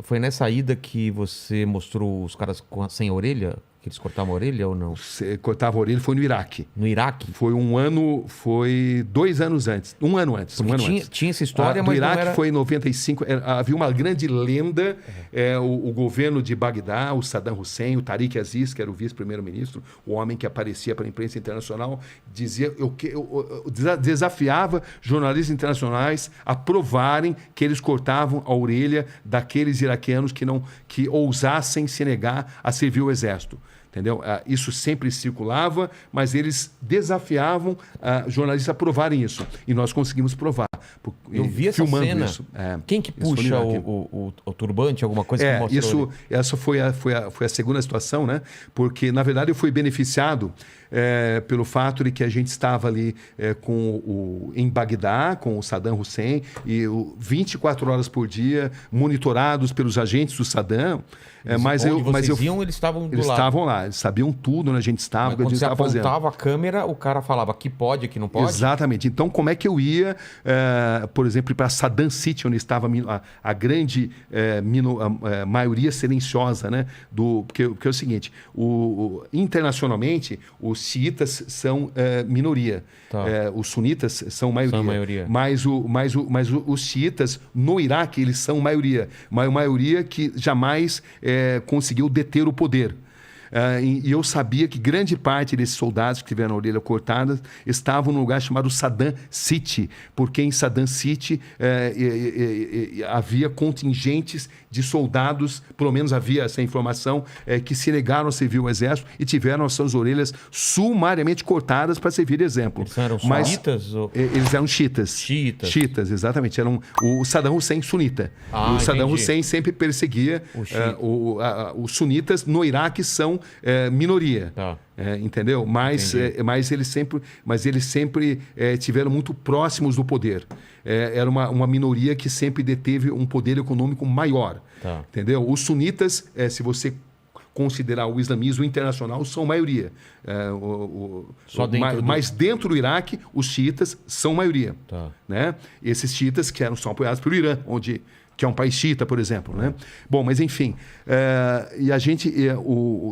Foi nessa ida que você mostrou os caras sem orelha? Que eles cortavam a orelha ou não? Cortava a orelha, foi no Iraque. No Iraque? Foi 2 anos antes. Um ano antes. Tinha essa história, mas do Iraque não era... foi em 95. Havia uma grande lenda. O governo de Bagdá, o Saddam Hussein, o Tariq Aziz, que era o vice-primeiro-ministro, o homem que aparecia para a imprensa internacional, desafiava jornalistas internacionais a provarem que eles cortavam a orelha daqueles iraquianos que ousassem se negar a servir o exército. Entendeu? Isso sempre circulava, mas eles desafiavam jornalistas a provarem isso. E nós conseguimos provar. Eu vi essa cena. Isso. Quem que puxa o turbante, alguma coisa que mostrou? Essa foi a segunda situação, né? Porque, na verdade, eu fui beneficiado pelo fato de que a gente estava ali em Bagdá, com o Saddam Hussein, e 24 horas por dia, monitorados pelos agentes do Saddam. Eles estavam do lado. Eles estavam lá, eles sabiam tudo onde a gente estava, o que a gente estava fazendo. Quando você apontava a câmera, o cara falava aqui pode, aqui não pode? Exatamente. Então, como é que eu ia, por exemplo, para Saddam City, onde estava a grande maioria silenciosa, né? Porque é o seguinte, internacionalmente, os xiitas são minoria. Tá. Os sunitas são maioria. São maioria. Mas os xiitas, no Iraque, eles são maioria. Uma maioria que jamais conseguiu deter o poder. E eu sabia que grande parte desses soldados que tiveram a orelha cortada estavam num lugar chamado Saddam City, porque em Saddam City havia contingentes de soldados, pelo menos havia essa informação, que se negaram a servir o exército e tiveram as suas orelhas sumariamente cortadas para servir de exemplo. Eles eram sunitas? Eles eram xiitas. Xiitas, exatamente. Eram o Saddam Hussein sunita. O Saddam Hussein sempre perseguia os sunitas. No Iraque são minoria. Tá. Entendeu? Mas eles sempre tiveram muito próximos do poder. Era uma minoria que sempre deteve um poder econômico maior. Tá. Entendeu? Os sunitas, se você considerar o islamismo internacional, são maioria. Mas dentro do Iraque, os xiitas são maioria. Tá. Né? Esses xiitas são apoiados pelo Irã, que é um país xiita, por exemplo. Né? Bom, mas enfim, e a gente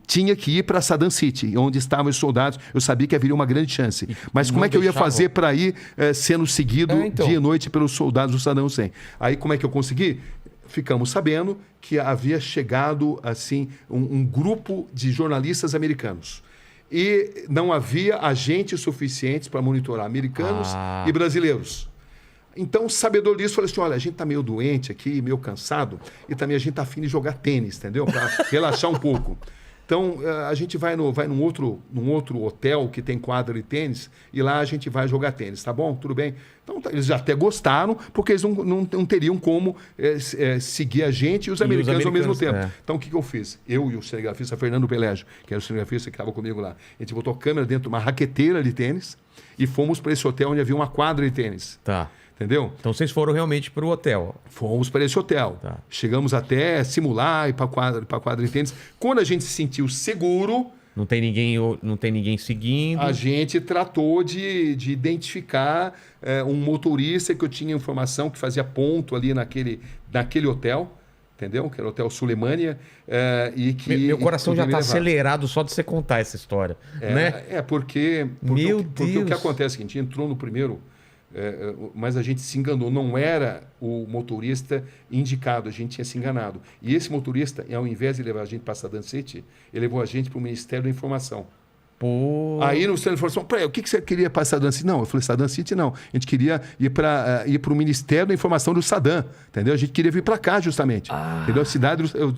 tinha que ir para Saddam City, onde estavam os soldados. Eu sabia que haveria uma grande chance. Mas como é que eu ia fazer para ir sendo seguido dia e noite pelos soldados do Saddam Hussein? Aí como é que eu consegui? Ficamos sabendo que havia chegado assim um grupo de jornalistas americanos. E não havia agentes suficientes para monitorar americanos e brasileiros. Então, o sabedor disso, falou assim, olha, a gente está meio doente aqui, meio cansado, e também a gente está afim de jogar tênis, entendeu? Para relaxar um pouco. Então, a gente vai num outro hotel que tem quadra de tênis, e lá a gente vai jogar tênis, tá bom? Tudo bem? Então, eles já até gostaram, porque eles não teriam como seguir a gente e os americanos ao mesmo tempo. Então, o que eu fiz? Eu e o cinegrafista Fernando Pelégio, que era o cinegrafista que estava comigo lá, a gente botou a câmera dentro de uma raqueteira de tênis e fomos para esse hotel onde havia uma quadra de tênis. Tá. Entendeu? Então vocês foram realmente para o hotel? Fomos para esse hotel. Tá. Chegamos até simular e para a quadra de tênis. Quando a gente se sentiu seguro... Não tem ninguém seguindo? A gente tratou de identificar um motorista que eu tinha informação que fazia ponto ali naquele hotel. Entendeu? Que era o Hotel Sulemânia. Meu coração já está acelerado só de você contar essa história. Né? Porque o que acontece é que a gente entrou no primeiro... mas a gente se enganou, não era o motorista indicado, a gente tinha se enganado. E esse motorista, ao invés de levar a gente para Saddam City, ele levou a gente para o Ministério da Informação. Pô. Aí no Ministério da Informação, o que você queria para Saddam City? Não, eu falei, Saddam City não. A gente queria ir para o Ministério da Informação do Saddam, entendeu? A gente queria vir para cá justamente. Entendeu? A cidade, deu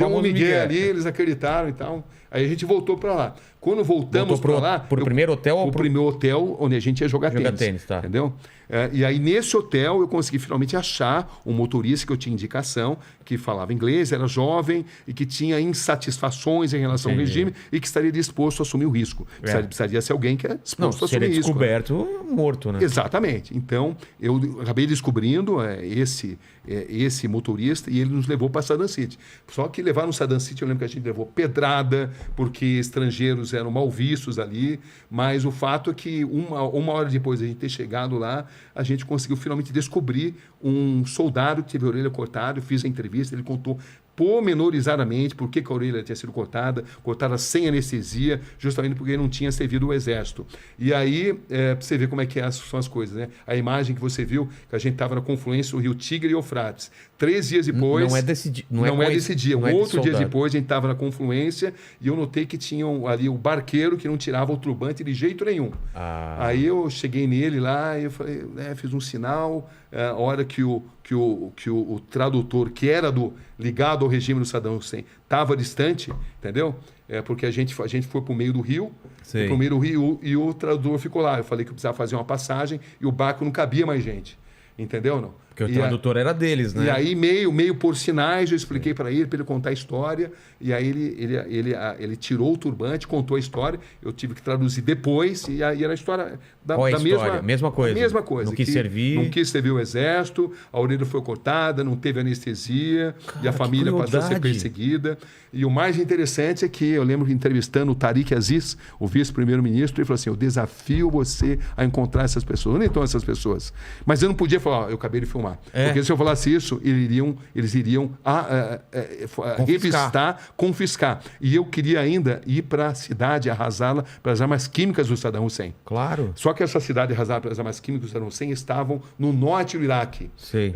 um Miguel ali, eles acreditaram e tal. Aí a gente voltou para lá. Quando voltamos para lá... Pro primeiro hotel? O primeiro hotel onde a gente ia jogar tênis. Tá. Entendeu? E aí, nesse hotel, eu consegui finalmente achar um motorista que eu tinha indicação, que falava inglês, era jovem e que tinha insatisfações em relação ao regime e que estaria disposto disposto a assumir o risco. Precisaria ser alguém que é disposto a se ele assumir é risco. descoberto, morto, né? Exatamente. Então, eu acabei descobrindo esse motorista e ele nos levou para Saddam City. Só que levar no Saddam City, eu lembro que a gente levou pedrada, porque estrangeiros eram mal vistos ali, mas o fato é que uma hora depois de a gente ter chegado lá, a gente conseguiu finalmente descobrir um soldado que teve a orelha cortada. Eu fiz a entrevista, ele contou pormenorizadamente por que a orelha tinha sido cortada sem anestesia, justamente porque ele não tinha servido o exército. E aí, para você ver como é que são as coisas, né? A imagem que você viu, que a gente estava na confluência do rio Tigre e Eufrates. 3 dias depois... Não é desse dia. Não é desse dia. Não é outro dia soldado. depois, a gente estava na confluência e eu notei que tinha ali o barqueiro que não tirava o turbante de jeito nenhum. Aí eu cheguei nele lá e eu falei, fiz um sinal, a hora que o tradutor, que era ligado ao regime do Saddam Hussein, estava distante, entendeu? Porque a gente foi para o meio do rio, e o tradutor ficou lá. Eu falei que eu precisava fazer uma passagem e o barco não cabia mais gente, entendeu? Não? Porque o tradutor era deles, né? E aí, meio por sinais, eu expliquei para ele contar a história. E aí ele tirou o turbante, contou a história. Eu tive que traduzir depois. E era a história da mesma coisa. A mesma coisa. Não quis servir. Não quis servir o exército, a orelha foi cortada, não teve anestesia. E a família passou a ser perseguida. E o mais interessante é que eu lembro entrevistando o Tariq Aziz, o vice-primeiro-ministro, ele falou assim, eu desafio você a encontrar essas pessoas. Onde estão essas pessoas? Mas eu não podia falar, eu acabei de filmar. Porque se eu falasse isso, eles iriam revistar, confiscar. E eu queria ainda ir para a cidade, arrasá-la pelas armas químicas do Saddam Hussein. Claro. Só que essa cidade arrasada pelas armas químicas do Saddam Hussein estavam no norte do Iraque. Sei.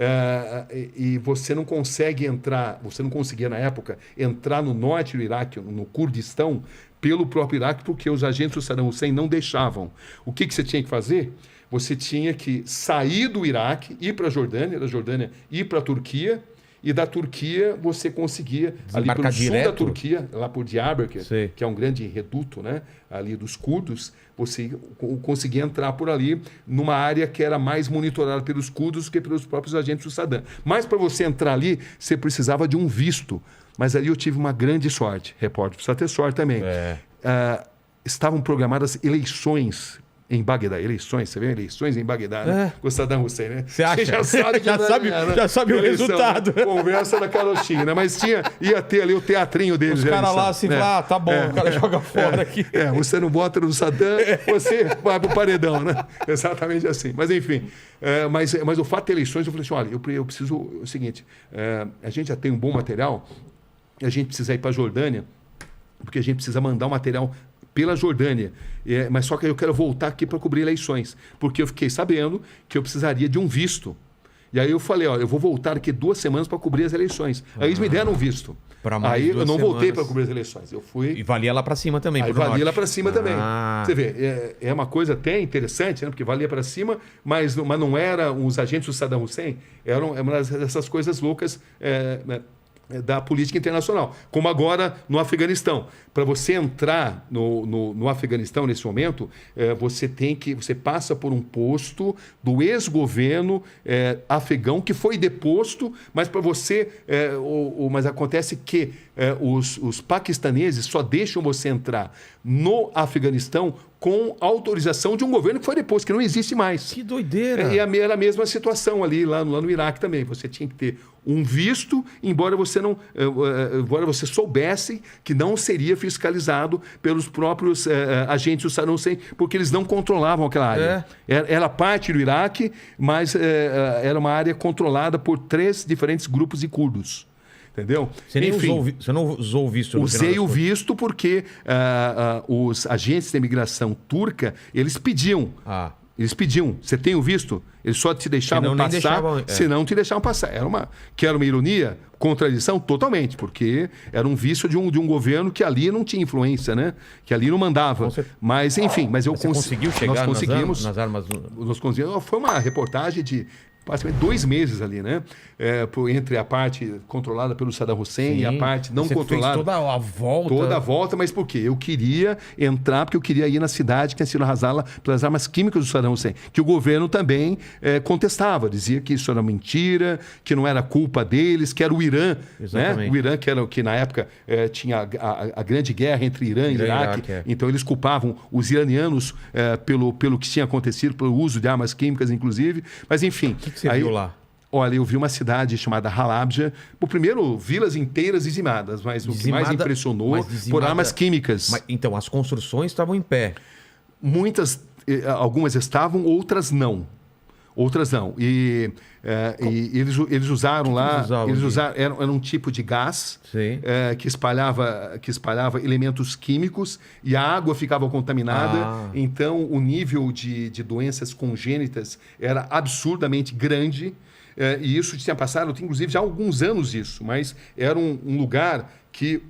E você não consegue entrar, você não conseguia na época entrar no norte do Iraque, no Kurdistão, pelo próprio Iraque, porque os agentes do Saddam Hussein não deixavam. O que você tinha que fazer? Você tinha que sair do Iraque, ir para a Jordânia, da Jordânia ir para a Turquia, e da Turquia você conseguia, ali pelo sul da Turquia, lá por Diyarbakir, que é um grande reduto, né, ali dos curdos, você conseguia entrar por ali numa área que era mais monitorada pelos curdos do que pelos próprios agentes do Saddam. Mas para você entrar ali, você precisava de um visto. Mas ali eu tive uma grande sorte. Repórter precisa ter sorte também. Estavam programadas eleições em Bagdá. Você vê eleições em Bagdá, né? Com o Saddam Hussein, né? Você acha? Você já sabe o resultado. Né? Conversa da carochinha, né? Mas ia ter ali o teatrinho deles. Os caras lá assim, tá bom, o cara joga fora aqui. Você não bota no Saddam, você vai pro paredão, né? Exatamente assim. Mas enfim, mas o fato de ter eleições, eu falei assim, olha, eu preciso, o seguinte, a gente já tem um bom material, a gente precisa ir para a Jordânia, porque a gente precisa mandar o material pela Jordânia, mas só que eu quero voltar aqui para cobrir eleições, porque eu fiquei sabendo que eu precisaria de um visto. E aí eu falei, eu vou voltar daqui 2 semanas para cobrir as eleições. Aí eles me deram um visto. Aí eu não voltei para cobrir as eleições. Eu fui. E valia lá para cima também. Aí valia lá para cima também. Você vê, é uma coisa até interessante, né? Porque valia para cima, mas não eram os agentes do Saddam Hussein, eram uma dessas coisas loucas da política internacional, como agora no Afeganistão. Para você entrar no Afeganistão nesse momento, você passa por um posto do ex-governo afegão que foi deposto, mas para você, mas acontece que os paquistaneses só deixam você entrar no Afeganistão com autorização de um governo que foi deposto, que não existe mais. Que doideira! E era a mesma situação lá no Iraque também. Você tinha que ter um visto, embora você soubesse que não seria fiscalizado pelos próprios agentes do Saddam Hussein, porque eles não controlavam aquela área. Era parte do Iraque, mas era uma área controlada por 3 diferentes grupos de curdos. Entendeu? Você não usou o visto? Usei o visto porque os agentes de imigração turca, eles pediam. Eles pediam, você tem o visto? Eles só te deixavam passar, senão te deixavam passar. Era uma ironia, contradição totalmente, porque era um visto de um governo que ali não tinha influência, né? Que ali não mandava. Mas, enfim, você conseguiu chegar nós conseguimos, nas armas? Nós conseguimos. Foi uma reportagem de praticamente 2 meses ali, né? Entre a parte controlada pelo Saddam Hussein e a parte não controlada. Fez toda a volta. Toda a volta, mas por quê? Eu queria entrar porque eu queria ir na cidade que tinha sido arrasada pelas armas químicas do Saddam Hussein, que o governo também contestava, dizia que isso era mentira, que não era culpa deles, que era o Irã, né? O Irã que na época tinha a grande guerra entre Irã e Iraque, então eles culpavam os iranianos pelo que tinha acontecido, pelo uso de armas químicas, inclusive, mas enfim. O que você viu lá? Olha, eu vi uma cidade chamada Halabja. Primeiro, vilas inteiras dizimadas, mas o que mais impressionou por armas químicas. Então, as construções estavam em pé. Algumas estavam, outras não. E eles usaram lá. Era um tipo de gás que espalhava elementos químicos e a água ficava contaminada. Então, o nível de doenças congênitas era absurdamente grande. E isso tinha passado, inclusive, já há alguns anos isso, mas era um lugar que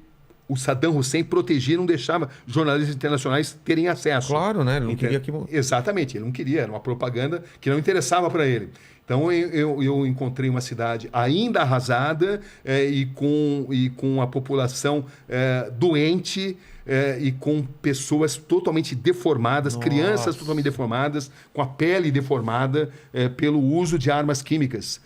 o Saddam Hussein protegia, não deixava jornalistas internacionais terem acesso. Claro, né? Ele não queria que... Exatamente, ele não queria, era uma propaganda que não interessava para ele. Então, eu encontrei uma cidade ainda arrasada e com a população doente e com pessoas totalmente deformadas, crianças totalmente deformadas, com a pele deformada pelo uso de armas químicas.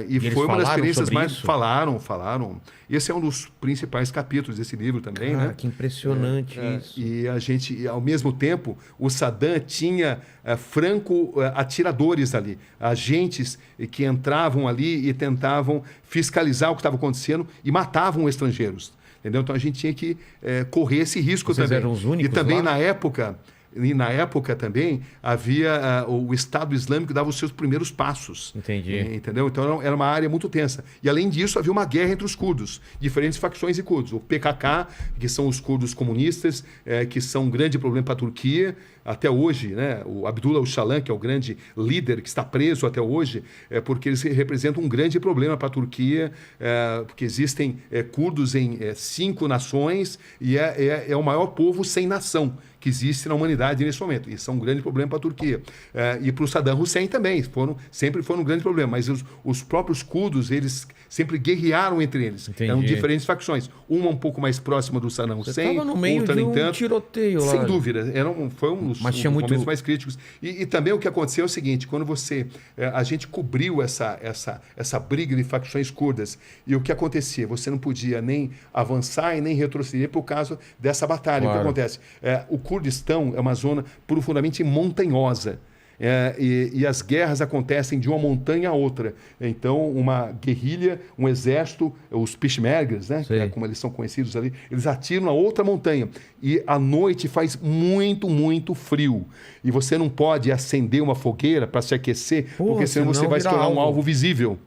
E foi uma das experiências mais... Isso? Falaram. Esse é um dos principais capítulos desse livro também. Cara, né? Que impressionante isso. E a gente, ao mesmo tempo, o Saddam tinha franco-atiradores ali, agentes que entravam ali e tentavam fiscalizar o que estava acontecendo e matavam estrangeiros. Entendeu? Então a gente tinha que correr esse risco. Vocês também. Eram os únicos e também lá? na época também havia o Estado Islâmico dava os seus primeiros passos. Entendi. Entendeu? Então era uma área muito tensa. E além disso havia uma guerra entre os curdos, diferentes facções de curdos. O PKK, que são os curdos comunistas, que são um grande problema para a Turquia. Até hoje, né? O Abdullah Öcalan, que é o grande líder que está preso até hoje, porque eles representam um grande problema para a Turquia, porque existem curdos em 5 nações e é o maior povo sem nação que existe na humanidade nesse momento. Isso é um grande problema para a Turquia. E para o Saddam Hussein também, sempre foram um grande problema. Mas os próprios curdos, eles sempre guerrearam entre eles. Entendi. Eram diferentes facções. Uma um pouco mais próxima do Saddam Hussein, estava no meio outra de nem tanto. Tiroteio lá. Sem dúvida. Foi um dos momentos mais críticos. E também o que aconteceu é o seguinte, quando a gente cobriu essa briga de facções curdas, e o que acontecia? Você não podia nem avançar e nem retroceder por causa dessa batalha. Claro. O que acontece? O Kurdistão é uma zona profundamente montanhosa. E as guerras acontecem de uma montanha a outra. Então, uma guerrilha, um exército, os Peshmergas, né, que é como eles são conhecidos ali, eles atiram na outra montanha. E à noite faz muito, muito frio. E você não pode acender uma fogueira para se aquecer, porque senão você vai se tornar um alvo visível.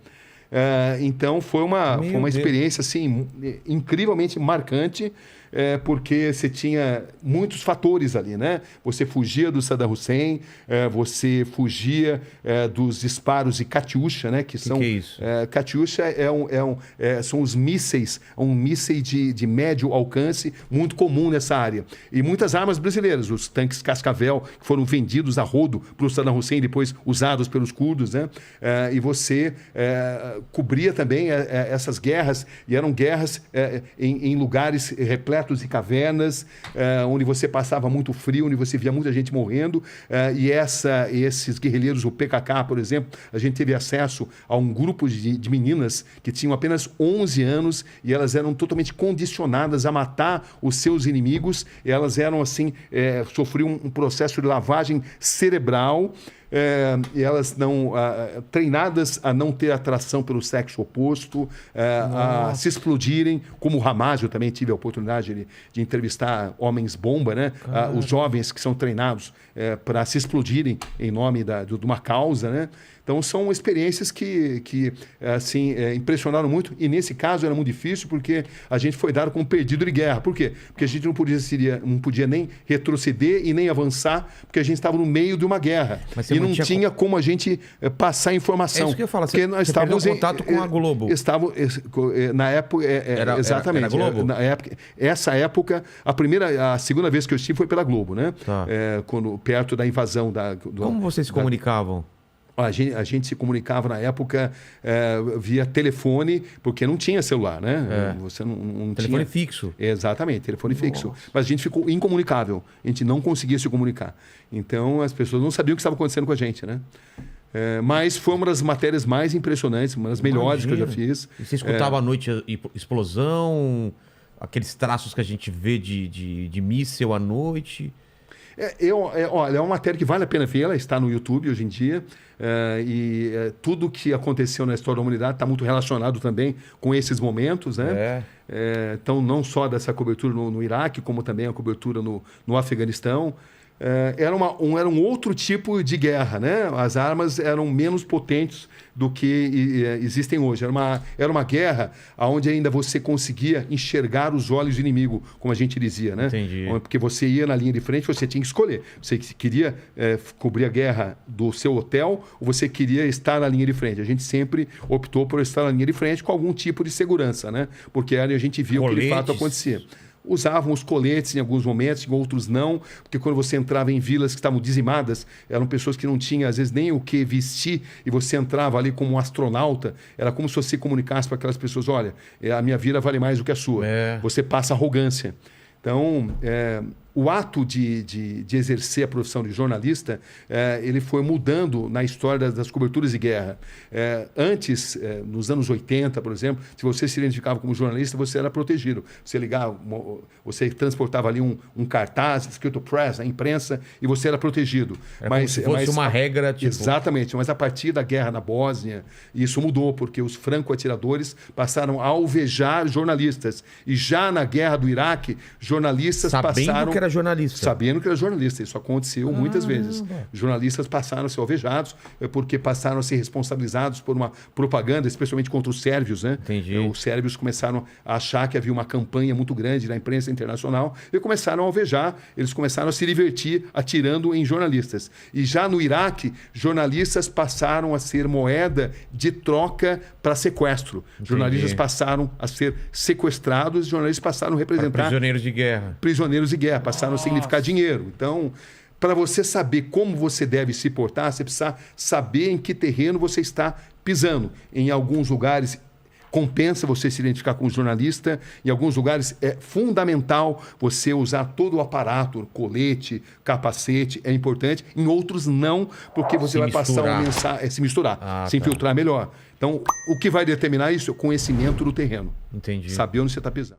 Então, foi uma experiência assim, incrivelmente marcante. Porque você tinha muitos fatores ali, né? Você fugia do Saddam Hussein, você fugia dos disparos de Katyusha, né? Que é isso? Katyusha são os mísseis, um míssil de médio alcance muito comum nessa área. E muitas armas brasileiras, os tanques Cascavel, que foram vendidos a rodo para o Saddam Hussein, depois usados pelos curdos, né? E você cobria também essas guerras, e eram guerras em lugares repletos de cavernas, onde você passava muito frio, onde você via muita gente morrendo, e esses guerrilheiros, o PKK, por exemplo, a gente teve acesso a um grupo de meninas que tinham apenas 11 anos e elas eram totalmente condicionadas a matar os seus inimigos, e elas eram assim, sofriam um processo de lavagem cerebral, e elas não treinadas a não ter atração pelo sexo oposto, a se explodirem, como o Hamas. Eu também tive a oportunidade de entrevistar homens bomba, né? Os jovens que são treinados para se explodirem em nome de uma causa, né? Então, são experiências que assim, impressionaram muito. E, nesse caso, era muito difícil porque a gente foi dado como perdido de guerra. Por quê? Porque a gente não podia nem retroceder e nem avançar, porque a gente estava no meio de uma guerra. E não tinha como a gente passar informação. É isso que eu falo. Porque nós estávamos em contato com a Globo. Na época... exatamente. Era Globo? Essa época, a segunda vez que eu estive foi pela Globo, né? Tá. Perto da invasão Como vocês se comunicavam? A gente se comunicava na época via telefone, porque não tinha celular, né? Você não Telefone tinha... fixo. Exatamente, telefone fixo. Mas a gente ficou incomunicável. A gente não conseguia se comunicar. Então, as pessoas não sabiam o que estava acontecendo com a gente, né? Mas foi uma das matérias mais impressionantes, uma das melhores que eu já fiz. E você escutava à noite explosão, aqueles traços que a gente vê de míssil à noite... Olha, é uma matéria que vale a pena ver, ela está no YouTube hoje em dia. Tudo que aconteceu na história da humanidade está muito relacionado também com esses momentos, né? Então, não só dessa cobertura no Iraque, como também a cobertura no Afeganistão. Era um outro tipo de guerra, né? As armas eram menos potentes do que existem hoje. Era uma guerra onde ainda você conseguia enxergar os olhos do inimigo, como a gente dizia, né? Entendi. Porque você ia na linha de frente, você tinha que escolher. Você queria cobrir a guerra do seu hotel ou você queria estar na linha de frente. A gente sempre optou por estar na linha de frente com algum tipo de segurança, né? Porque aí a gente via o que de fato acontecia. Usavam os coletes em alguns momentos, em outros não, porque quando você entrava em vilas que estavam dizimadas, eram pessoas que não tinham, às vezes, nem o que vestir, e você entrava ali como um astronauta, era como se você comunicasse para aquelas pessoas, olha, a minha vila vale mais do que a sua. Você passa arrogância. Então, o ato de exercer a profissão de jornalista, ele foi mudando na história das coberturas de guerra. Antes, nos anos 80, por exemplo, se você se identificava como jornalista, você era protegido. Você ligava, você transportava ali um cartaz escrito press, a imprensa, e você era protegido. Mas se fosse uma regra, tipo... Exatamente, mas a partir da guerra na Bósnia, isso mudou, porque os franco-atiradores passaram a alvejar jornalistas. E já na guerra do Iraque, jornalistas passaram... era jornalista. Sabendo que era jornalista. Isso aconteceu muitas vezes. Jornalistas passaram a ser alvejados porque passaram a ser responsabilizados por uma propaganda, especialmente contra os sérvios, né? Entendi. Os sérvios começaram a achar que havia uma campanha muito grande na imprensa internacional e começaram a alvejar. Eles começaram a se divertir atirando em jornalistas. E já no Iraque, jornalistas passaram a ser moeda de troca para sequestro. Entendi. Jornalistas passaram a ser sequestrados, jornalistas passaram a representar... Prisioneiros de guerra. Prisioneiros de guerra. Passaram a significar dinheiro. Então, para você saber como você deve se portar, você precisa saber em que terreno você está pisando. Em alguns lugares compensa você se identificar como jornalista, em alguns lugares é fundamental você usar todo o aparato, colete, capacete, é importante, em outros não, porque você vai passar uma mensagem, se misturar, se infiltrar melhor. Então, o que vai determinar isso é o conhecimento do terreno. Entendi. Saber onde você está pisando.